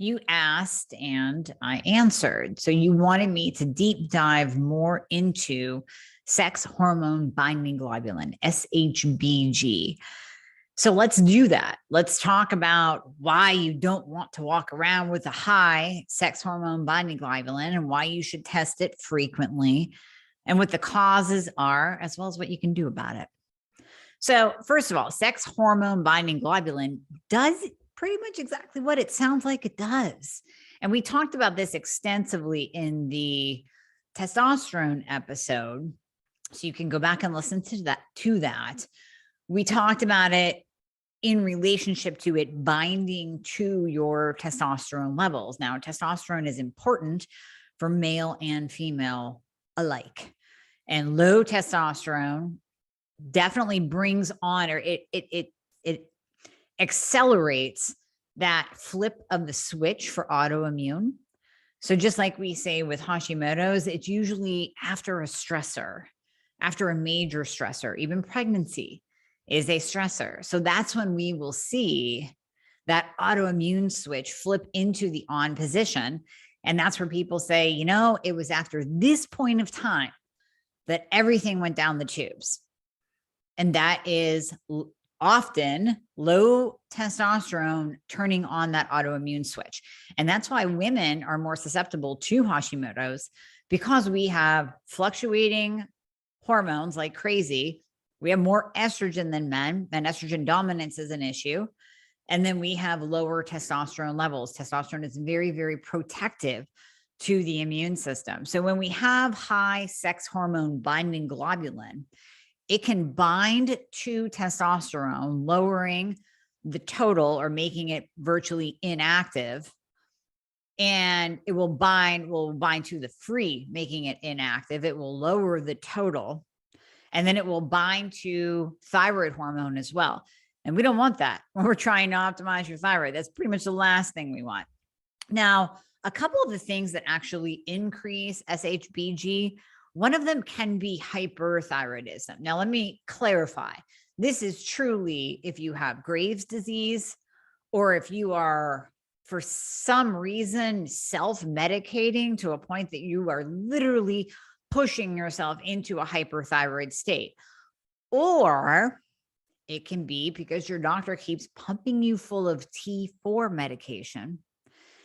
You asked and I answered. So you wanted me to deep dive more into sex hormone binding globulin, SHBG. So let's do that. Let's talk about why you don't want to walk around with a high sex hormone binding globulin and why you should test it frequently and what the causes are, as well as what you can do about it. So first of all, sex hormone binding globulin does pretty much exactly what it sounds like it does. And we talked about this extensively in the testosterone episode. So you can go back and listen to that. We talked about it in relationship to it binding to your testosterone levels. Now, testosterone is important for male and female alike. And low testosterone definitely brings on, or it accelerates that flip of the switch for autoimmune. So just like we say with Hashimoto's, it's usually after a stressor, after a major stressor. Even pregnancy is a stressor. So that's when we will see that autoimmune switch flip into the on position. And that's where people say, you know, it was after this point of time that everything went down the tubes. And that is often low testosterone turning on that autoimmune switch. And that's why women are more susceptible to Hashimoto's, because we have fluctuating hormones like crazy. We have more estrogen than men, and estrogen dominance is an issue. And then we have lower testosterone levels. Testosterone is very, very protective to the immune system. So when we have high sex hormone binding globulin, it can bind to testosterone, lowering the total or making it virtually inactive. And it will bind to the free, making it inactive. It will lower the total. And then it will bind to thyroid hormone as well. And we don't want that when we're trying to optimize your thyroid. That's pretty much the last thing we want. Now, a couple of the things that actually increase SHBG, one of them can be hyperthyroidism. Now, let me clarify. This is truly if you have Graves' disease, or if you are, for some reason, self-medicating to a point that you are literally pushing yourself into a hyperthyroid state. Or it can be because your doctor keeps pumping you full of T4 medication,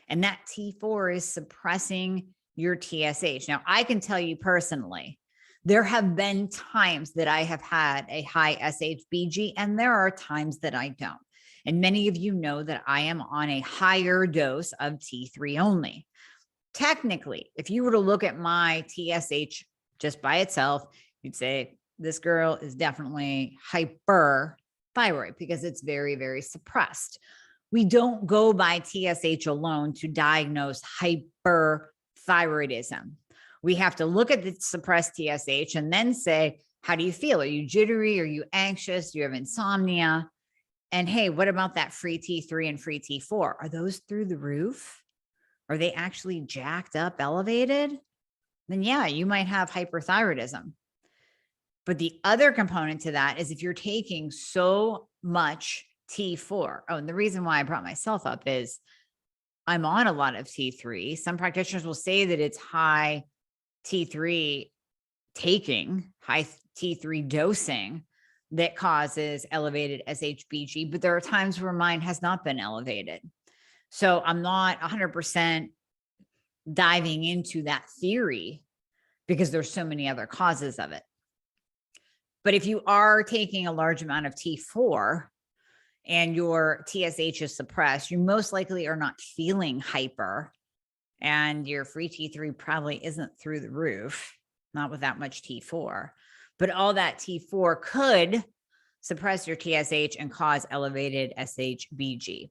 and that T4 is suppressing your TSH. Now, I can tell you personally, there have been times that I have had a high SHBG, and there are times that I don't. And many of you know that I am on a higher dose of T3 only. Technically, if you were to look at my TSH just by itself, you'd say this girl is definitely hyperthyroid because it's very, very suppressed. We don't go by TSH alone to diagnose hyperthyroidism. We have to look at the suppressed TSH and then say, how do you feel? Are you jittery? Are you anxious? Do you have insomnia? And hey, what about that free T3 and free T4? Are those through the roof? Are they actually jacked up, elevated? Then yeah, you might have hyperthyroidism. But the other component to that is if you're taking so much T4. Oh, and the reason why I brought myself up is I'm on a lot of T3. Some practitioners will say that it's high T3 taking, high T3 dosing that causes elevated SHBG, but there are times where mine has not been elevated. So I'm not 100% diving into that theory because there's so many other causes of it. But if you are taking a large amount of T4 and your TSH is suppressed, you most likely are not feeling hyper, and your free T3 probably isn't through the roof, not with that much T4. But all that T4 could suppress your TSH and cause elevated SHBG.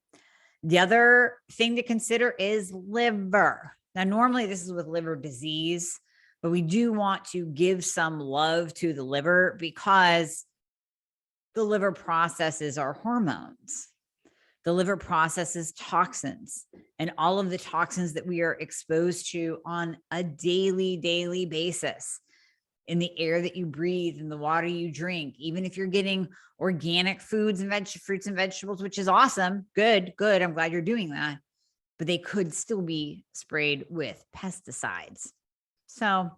The other thing to consider is liver. Now, normally this is with liver disease, but we do want to give some love to the liver because the liver processes our hormones. The liver processes toxins, and all of the toxins that we are exposed to on a daily basis in the air that you breathe, in the water you drink, even if you're getting organic foods and fruits and vegetables, which is awesome. Good. I'm glad you're doing that. but they could still be sprayed with pesticides. So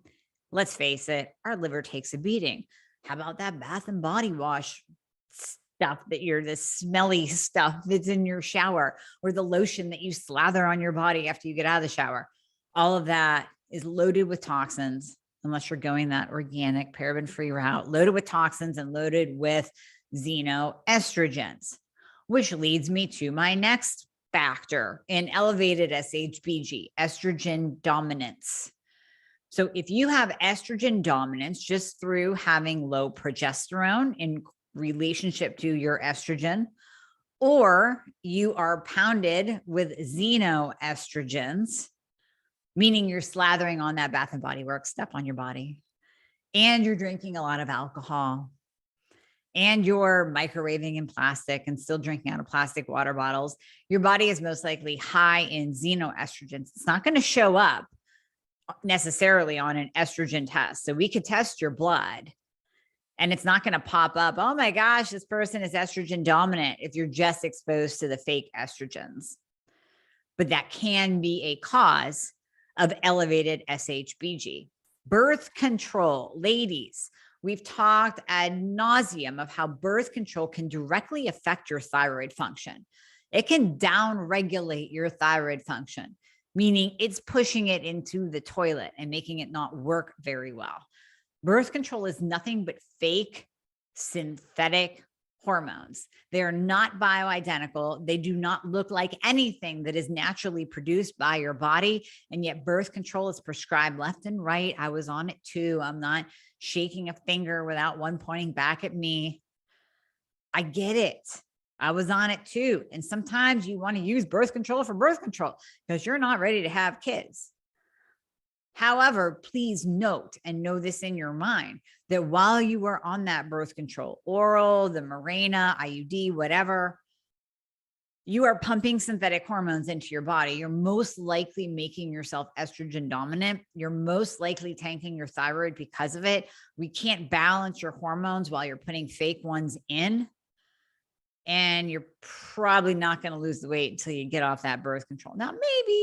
let's face it, our liver takes a beating. How about that Bath and Body Wash stuff the smelly stuff that's in your shower, or the lotion that you slather on your body after you get out of the shower? All of that is loaded with toxins, unless you're going that organic paraben-free route, loaded with toxins and loaded with xenoestrogens, which leads me to my next factor in elevated SHBG, estrogen dominance. So if you have estrogen dominance just through having low progesterone in relationship to your estrogen, or you are pounded with xenoestrogens, meaning you're slathering on that Bath and Body Works stuff on your body, and you're drinking a lot of alcohol, and you're microwaving in plastic and still drinking out of plastic water bottles, your body is most likely high in xenoestrogens. It's not going to show up necessarily on an estrogen test. So we could test your blood and it's not going to pop up, oh my gosh, this person is estrogen dominant, if you're just exposed to the fake estrogens. But that can be a cause of elevated SHBG. Birth control, ladies, we've talked ad nauseum of how birth control can directly affect your thyroid function. It can downregulate your thyroid function, meaning it's pushing it into the toilet and making it not work very well. Birth control is nothing but fake synthetic hormones. They are not bioidentical. They do not look like anything that is naturally produced by your body. And yet birth control is prescribed left and right. I was on it too. I'm not shaking a finger without one pointing back at me. I get it. I was on it too. And sometimes you want to use birth control for birth control because you're not ready to have kids. However, please note and know this in your mind that while you are on that birth control, oral, the Mirena, IUD, whatever, you are pumping synthetic hormones into your body. You're most likely making yourself estrogen dominant. You're most likely tanking your thyroid because of it. We can't balance your hormones while you're putting fake ones in. And you're probably not going to lose the weight until you get off that birth control. Now,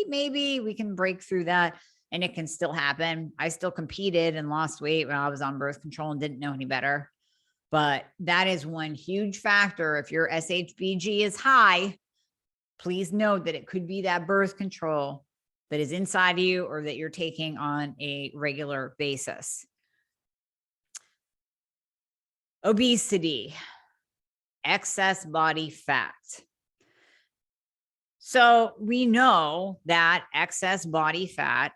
maybe we can break through that and it can still happen. I still competed and lost weight when I was on birth control and didn't know any better. But that is one huge factor. If your SHBG is high, please note that it could be that birth control that is inside of you or that you're taking on a regular basis. Obesity, excess body fat. So we know that excess body fat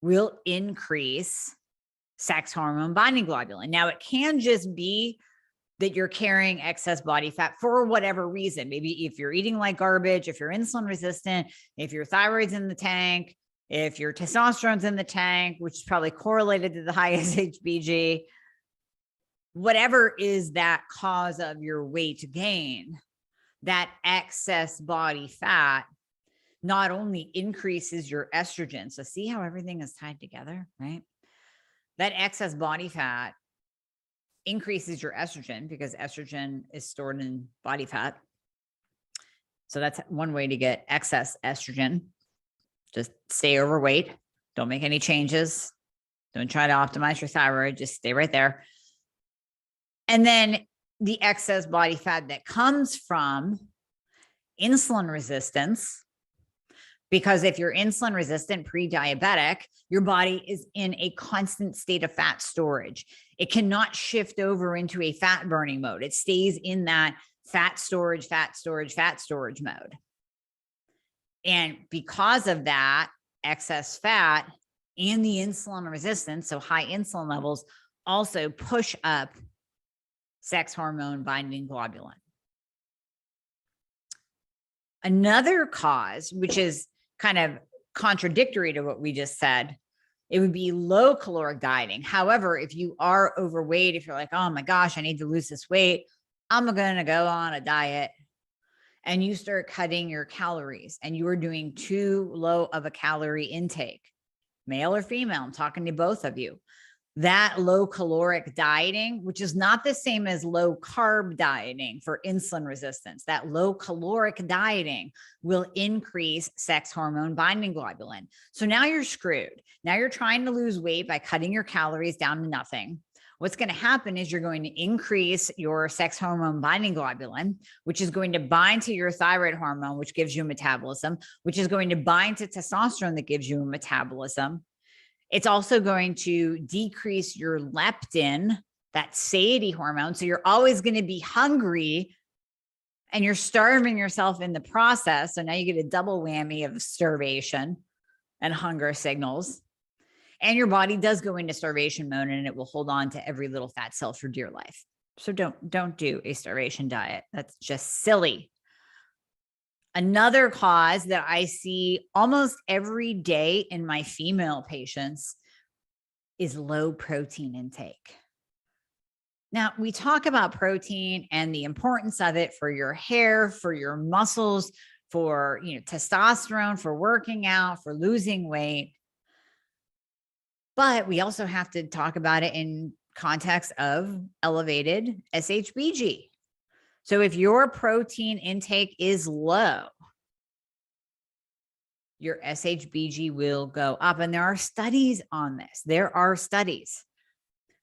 will increase sex hormone binding globulin. Now, it can just be that you're carrying excess body fat for whatever reason. Maybe if you're eating like garbage, if you're insulin resistant, if your thyroid's in the tank, if your testosterone's in the tank, which is probably correlated to the high SHBG, whatever is that cause of your weight gain, that excess body fat not only increases your estrogen. So see how everything is tied together, right? That excess body fat increases your estrogen because estrogen is stored in body fat. So that's one way to get excess estrogen. Just stay overweight. Don't make any changes. Don't try to optimize your thyroid. Just stay right there. And then the excess body fat that comes from insulin resistance, because if you're insulin resistant, pre-diabetic, your body is in a constant state of fat storage. It cannot shift over into a fat burning mode. It stays in that fat storage mode. And because of that excess fat and the insulin resistance, so high insulin levels, also push up sex hormone binding globulin. Another cause, which is kind of contradictory to what we just said, it would be low caloric dieting. However, if you are overweight, if you're like, oh my gosh, I need to lose this weight, I'm going to go on a diet, and you start cutting your calories and you are doing too low of a calorie intake, male or female, I'm talking to both of you, that low caloric dieting, which is not the same as low carb dieting for insulin resistance, that low caloric dieting will increase sex hormone binding globulin. So now you're screwed. Now you're trying to lose weight by cutting your calories down to nothing. What's going to happen is you're going to increase your sex hormone binding globulin, which is going to bind to your thyroid hormone, which gives you a metabolism, which is going to bind to testosterone that gives you a metabolism. It's also going to decrease your leptin, that satiety hormone. So you're always going to be hungry and you're starving yourself in the process. So now you get a double whammy of starvation and hunger signals. And your body does go into starvation mode and it will hold on to every little fat cell for dear life. So don't do a starvation diet. That's just silly. Another cause that I see almost every day in my female patients is low protein intake. Now, we talk about protein and the importance of it for your hair, for your muscles, for testosterone, for working out, for losing weight. But we also have to talk about it in context of elevated SHBG. So if your protein intake is low, your SHBG will go up. And there are studies on this. There are studies.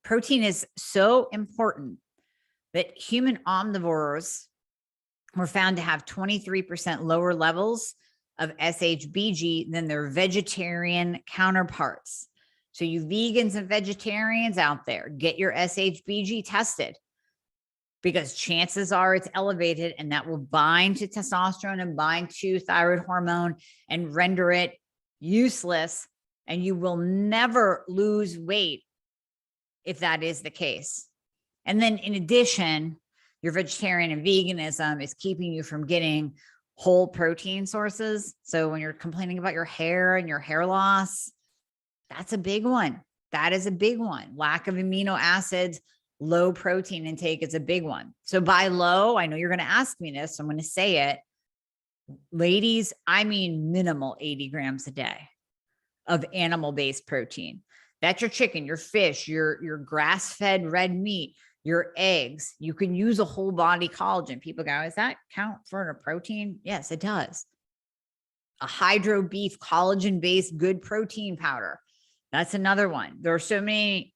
Protein is so important that human omnivores were found to have 23% lower levels of SHBG than their vegetarian counterparts. So you vegans and vegetarians out there, get your SHBG tested because chances are it's elevated and that will bind to testosterone and bind to thyroid hormone and render it useless. And you will never lose weight if that is the case. And then in addition, your vegetarian and veganism is keeping you from getting whole protein sources. So when you're complaining about your hair and your hair loss, that's a big one. That is a big one. Lack of amino acids, low protein intake is a big one. So by low, I know you're going to ask me this, so I'm going to say it. Ladies, I mean minimal 80 grams a day of animal-based protein. That's your chicken, your fish, your grass-fed red meat, your eggs. You can use a whole body collagen. People go, does that count for a protein? Yes, it does. A hydro beef collagen-based good protein powder. That's another one. There are so many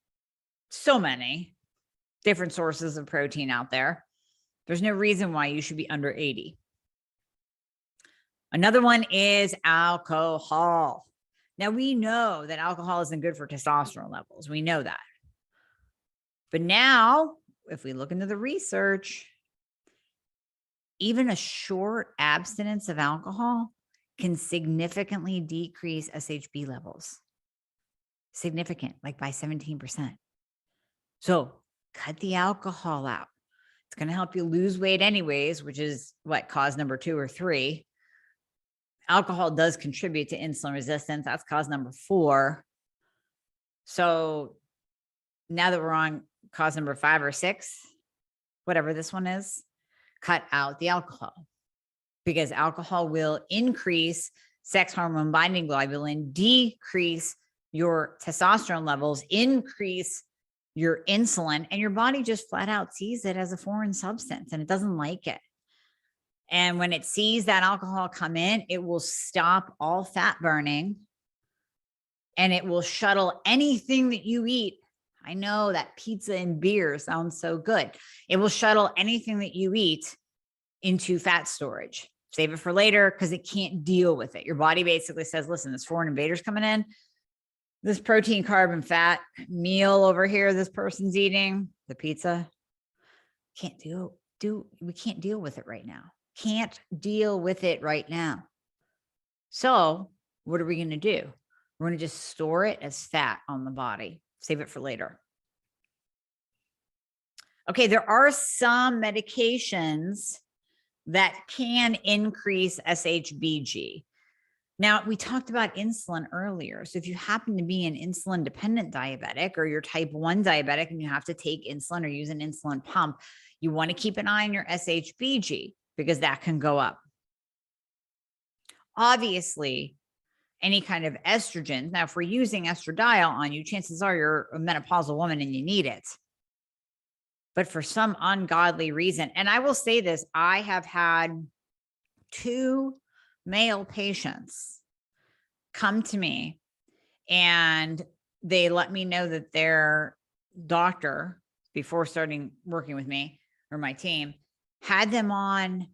different sources of protein out there. There's no reason why you should be under 80. Another one is alcohol. Now, we know that alcohol isn't good for testosterone levels. We know that. But now, if we look into the research, even a short abstinence of alcohol can significantly decrease SHB levels. Significant, like by 17%. So cut the alcohol out. It's going to help you lose weight anyways, which is what, cause number 2 or 3. Alcohol does contribute to insulin resistance. That's cause number 4. So now that we're on cause number 5 or 6, whatever this one is, cut out the alcohol, because alcohol will increase sex hormone binding globulin, decrease your testosterone levels, increase your insulin, and your body just flat out sees it as a foreign substance and it doesn't like it. And when it sees that alcohol come in, it will stop all fat burning and it will shuttle anything that you eat. I know that pizza and beer sounds so good. It will shuttle anything that you eat into fat storage. Save it for later because it can't deal with it. Your body basically says, listen, this foreign invader's coming in. This protein, carb, and fat meal over here this person's eating, the pizza, we can't deal with it right now. Can't deal with it right now. So what are we going to do? We're going to just store it as fat on the body. Save it for later. Okay, there are some medications that can increase SHBG. Now, we talked about insulin earlier. So if you happen to be an insulin dependent diabetic or you're type 1 diabetic and you have to take insulin or use an insulin pump, you want to keep an eye on your SHBG because that can go up. Obviously, any kind of estrogen. Now, if we're using estradiol on you, chances are you're a menopausal woman and you need it. But for some ungodly reason, and I will say this, I have had 2 male patients come to me and they let me know that their doctor, before starting working with me or my team, had them on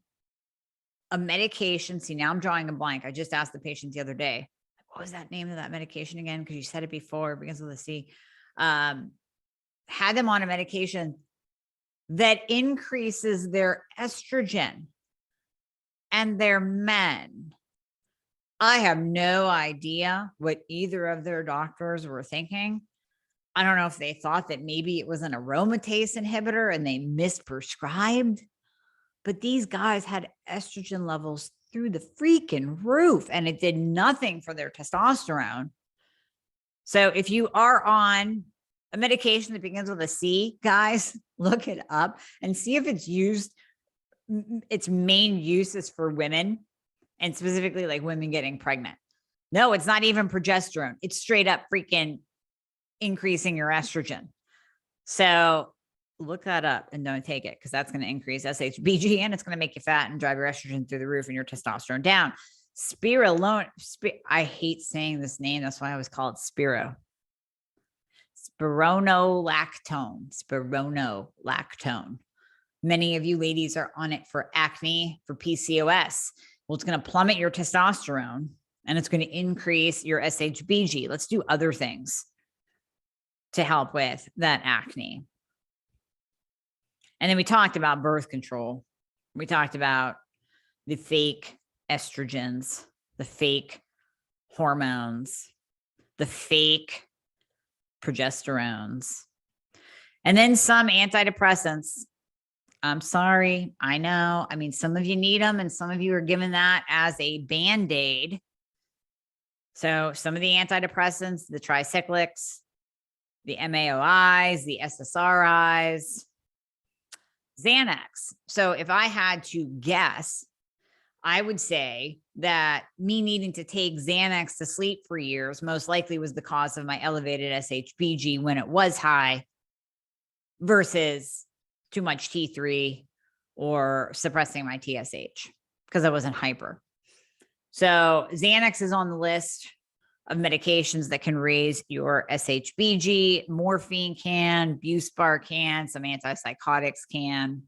a medication. See, now I'm drawing a blank. I just asked the patient the other day, what was that name of that medication again? Because you said it before, it begins with a C. Had them on a medication that increases their estrogen, and they're men. I have no idea what either of their doctors were thinking. I don't know if they thought that maybe it was an aromatase inhibitor and they misprescribed, but these guys had estrogen levels through the freaking roof and it did nothing for their testosterone. So if you are on a medication that begins with a C, guys, look it up and see if it's used. Its main use is for women, and specifically like women getting pregnant. No, it's not even progesterone. It's straight up freaking increasing your estrogen. So look that up and don't take it, because that's going to increase SHBG and it's going to make you fat and drive your estrogen through the roof and your testosterone down. Spirulone. I hate saying this name. That's why I always call it Spiro. Spironolactone. Spironolactone. Many of you ladies are on it for acne, for PCOS. Well, it's going to plummet your testosterone and it's going to increase your SHBG. Let's do other things to help with that acne. And then we talked about birth control. We talked about the fake estrogens, the fake hormones, the fake progesterones, and then some antidepressants. I'm sorry. I know. I mean, some of you need them and some of you are given that as a Band-Aid. So some of the antidepressants, the tricyclics, the MAOIs, the SSRIs, Xanax. So if I had to guess, I would say that me needing to take Xanax to sleep for years most likely was the cause of my elevated SHBG when it was high, versus too much T3 or suppressing my TSH because I wasn't hyper. So Xanax is on the list of medications that can raise your SHBG. Morphine can, Buspar can, some antipsychotics can,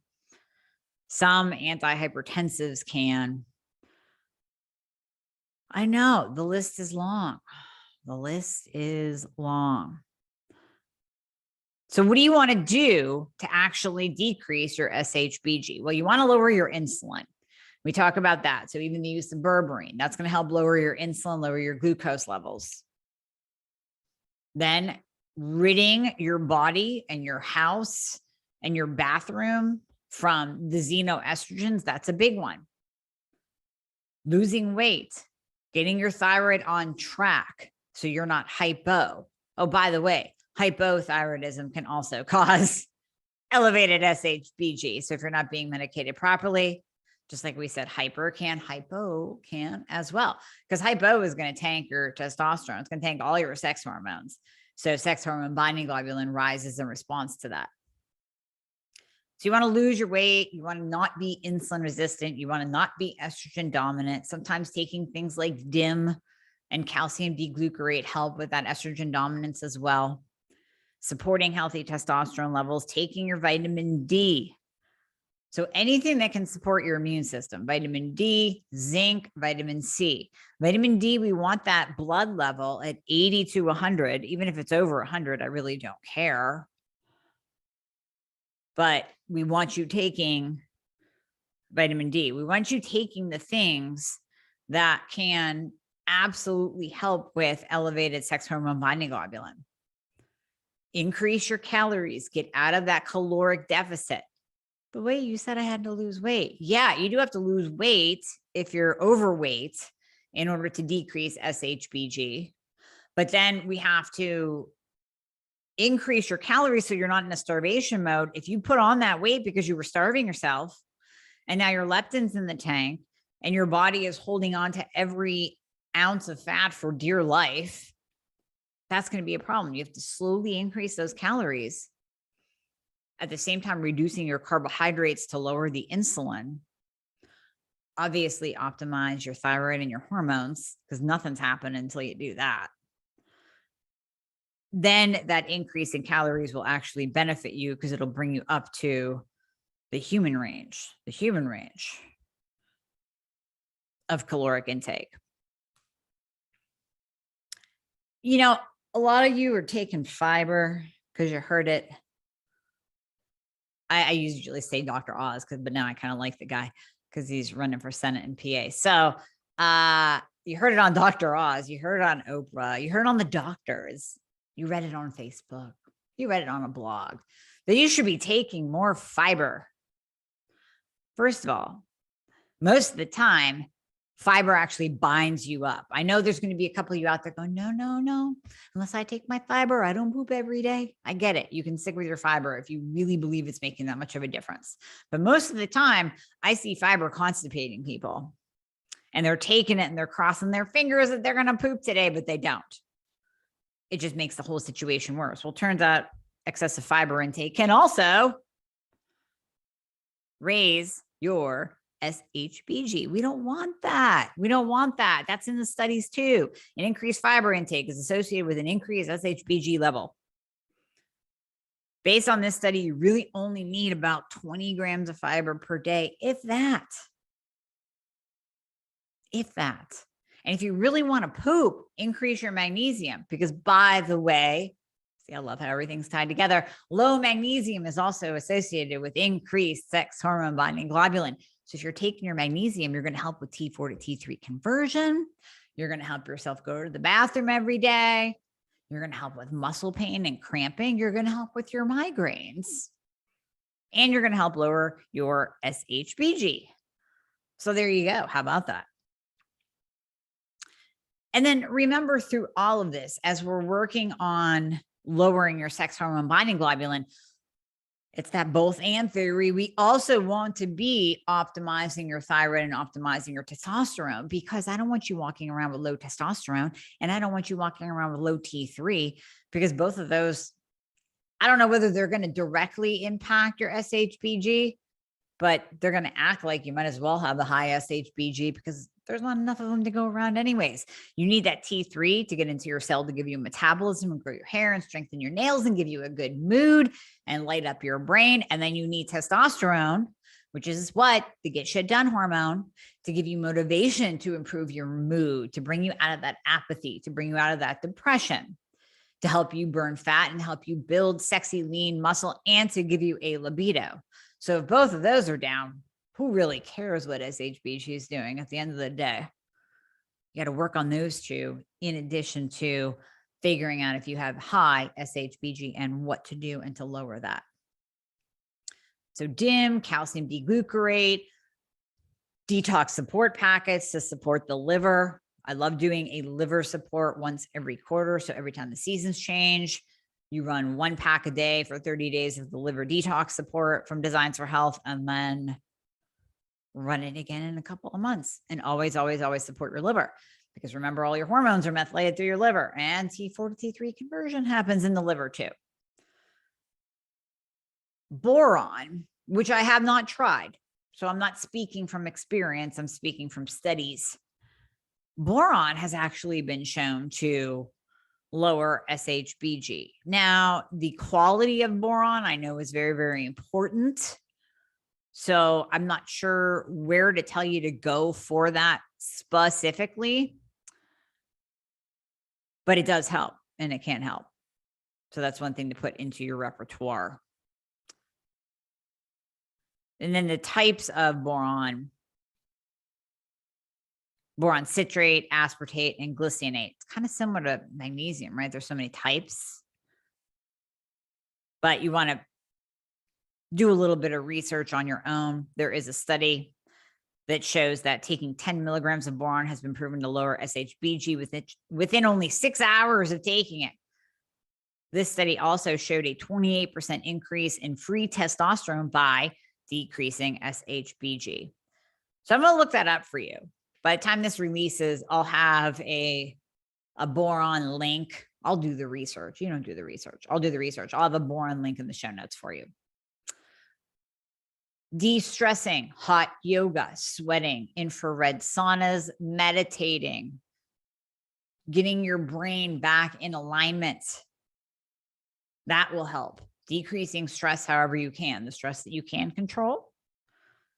some antihypertensives can. I know the list is long. The list is long. So what do you want to do to actually decrease your SHBG? Well, you want to lower your insulin. We talk about that. So even the use of berberine, that's going to help lower your insulin, lower your glucose levels. Then ridding your body and your house and your bathroom from the xenoestrogens, that's a big one. Losing weight, getting your thyroid on track so you're not hypo. Oh, by the way, hypothyroidism can also cause elevated SHBG. So if you're not being medicated properly, just like we said, hypo can as well, because hypo is going to tank your testosterone. It's going to tank all your sex hormones. So sex hormone binding globulin rises in response to that. So you want to lose your weight. You want to not be insulin resistant. You want to not be estrogen dominant. Sometimes taking things like DIM and calcium D-glucarate help with that estrogen dominance as well. Supporting healthy testosterone levels, taking your vitamin D. So anything that can support your immune system, vitamin D, zinc, vitamin C. Vitamin D, we want that blood level at 80 to 100. Even if it's over 100, I really don't care. But we want you taking vitamin D. We want you taking the things that can absolutely help with elevated sex hormone binding globulin. Increase your calories, get out of that caloric deficit. But wait, you said I had to lose weight. Yeah, you do have to lose weight if you're overweight in order to decrease SHBG. But then we have to increase your calories so you're not in a starvation mode. If you put on that weight because you were starving yourself and now your leptin's in the tank and your body is holding on to every ounce of fat for dear life, that's going to be a problem. You have to slowly increase those calories at the same time reducing your carbohydrates to lower the insulin. Obviously, optimize your thyroid and your hormones because nothing's happening until you do that. Then that increase in calories will actually benefit you because it'll bring you up to the human range of caloric intake. You know, a lot of you are taking fiber because you heard it. I usually say Dr. Oz, but now I kind of like the guy because he's running for Senate and PA. So you heard it on Dr. Oz, you heard it on Oprah, you heard it on the doctors, you read it on Facebook, you read it on a blog, that you should be taking more fiber. First of all, most of the time, fiber actually binds you up. I know there's going to be a couple of you out there going, no. Unless I take my fiber, I don't poop every day. I get it. You can stick with your fiber if you really believe it's making that much of a difference. But most of the time, I see fiber constipating people. And they're taking it and they're crossing their fingers that they're going to poop today, but they don't. It just makes the whole situation worse. Well, turns out excessive fiber intake can also raise your SHBG. We don't want that. That's in the studies too. An increased fiber intake is associated with an increased SHBG level. Based on this study, you really only need about 20 grams of fiber per day, if that. And if you really want to poop, increase your magnesium because, by the way, see, I love how everything's tied together. Low magnesium is also associated with increased sex hormone binding globulin. So if you're taking your magnesium, you're going to help with T4 to T3 conversion. You're going to help yourself go to the bathroom every day. You're going to help with muscle pain and cramping. You're going to help with your migraines. And you're going to help lower your SHBG. So there you go. How about that? And then remember, through all of this, as we're working on lowering your sex hormone binding globulin, it's that both and theory. We also want to be optimizing your thyroid and optimizing your testosterone, because I don't want you walking around with low testosterone and I don't want you walking around with low T3, because both of those, I don't know whether they're going to directly impact your SHBG, but they're going to act like you might as well have the high SHBG because there's not enough of them to go around anyways. You need that T3 to get into your cell to give you metabolism and grow your hair and strengthen your nails and give you a good mood and light up your brain. And then you need testosterone, which is what? The get shit done hormone, to give you motivation to improve your mood, to bring you out of that apathy, to bring you out of that depression, to help you burn fat and help you build sexy, lean muscle, and to give you a libido. So if both of those are down, who really cares what SHBG is doing at the end of the day? You got to work on those two in addition to figuring out if you have high SHBG and what to do and to lower that. So DIM, calcium D-glucarate, detox support packets to support the liver. I love doing a liver support once every quarter. So every time the seasons change, you run 1 pack a day for 30 days of the liver detox support from Designs for Health, and then run it again in a couple of months. And always, always, always support your liver, because remember, all your hormones are methylated through your liver, and T4 to T3 conversion happens in the liver too. Boron, which I have not tried, so I'm not speaking from experience, I'm speaking from studies. Boron has actually been shown to lower SHBG. Now, the quality of boron I know is very, very important. So I'm not sure where to tell you to go for that specifically, but it does help and it can help. So that's one thing to put into your repertoire. And then the types of boron citrate, aspartate, and glycinate. It's kind of similar to magnesium, right? There's so many types, but you want to do a little bit of research on your own. There is a study that shows that taking 10 milligrams of boron has been proven to lower SHBG within only 6 hours of taking it. This study also showed a 28% increase in free testosterone by decreasing SHBG. So I'm going to look that up for you, By the time this releases, I'll have a boron link. I'll do the research. You don't do the research. I'll do the research. I'll have a boron link in the show notes for you. De-stressing, hot yoga, sweating, infrared saunas, meditating, getting your brain back in alignment. That will help. Decreasing stress however you can. The stress that you can control,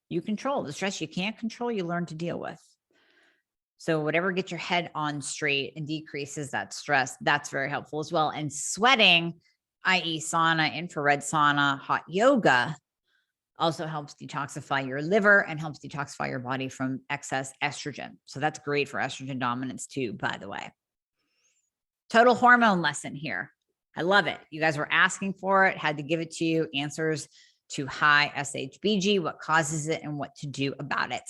you control. The stress you can't control, you learn to deal with. So whatever gets your head on straight and decreases that stress, that's very helpful as well. And sweating, i.e. sauna, infrared sauna, hot yoga, also helps detoxify your liver and helps detoxify your body from excess estrogen. So that's great for estrogen dominance too, by the way. Total hormone lesson here. I love it. You guys were asking for it, had to give it to you. Answers to high SHBG, what causes it and what to do about it.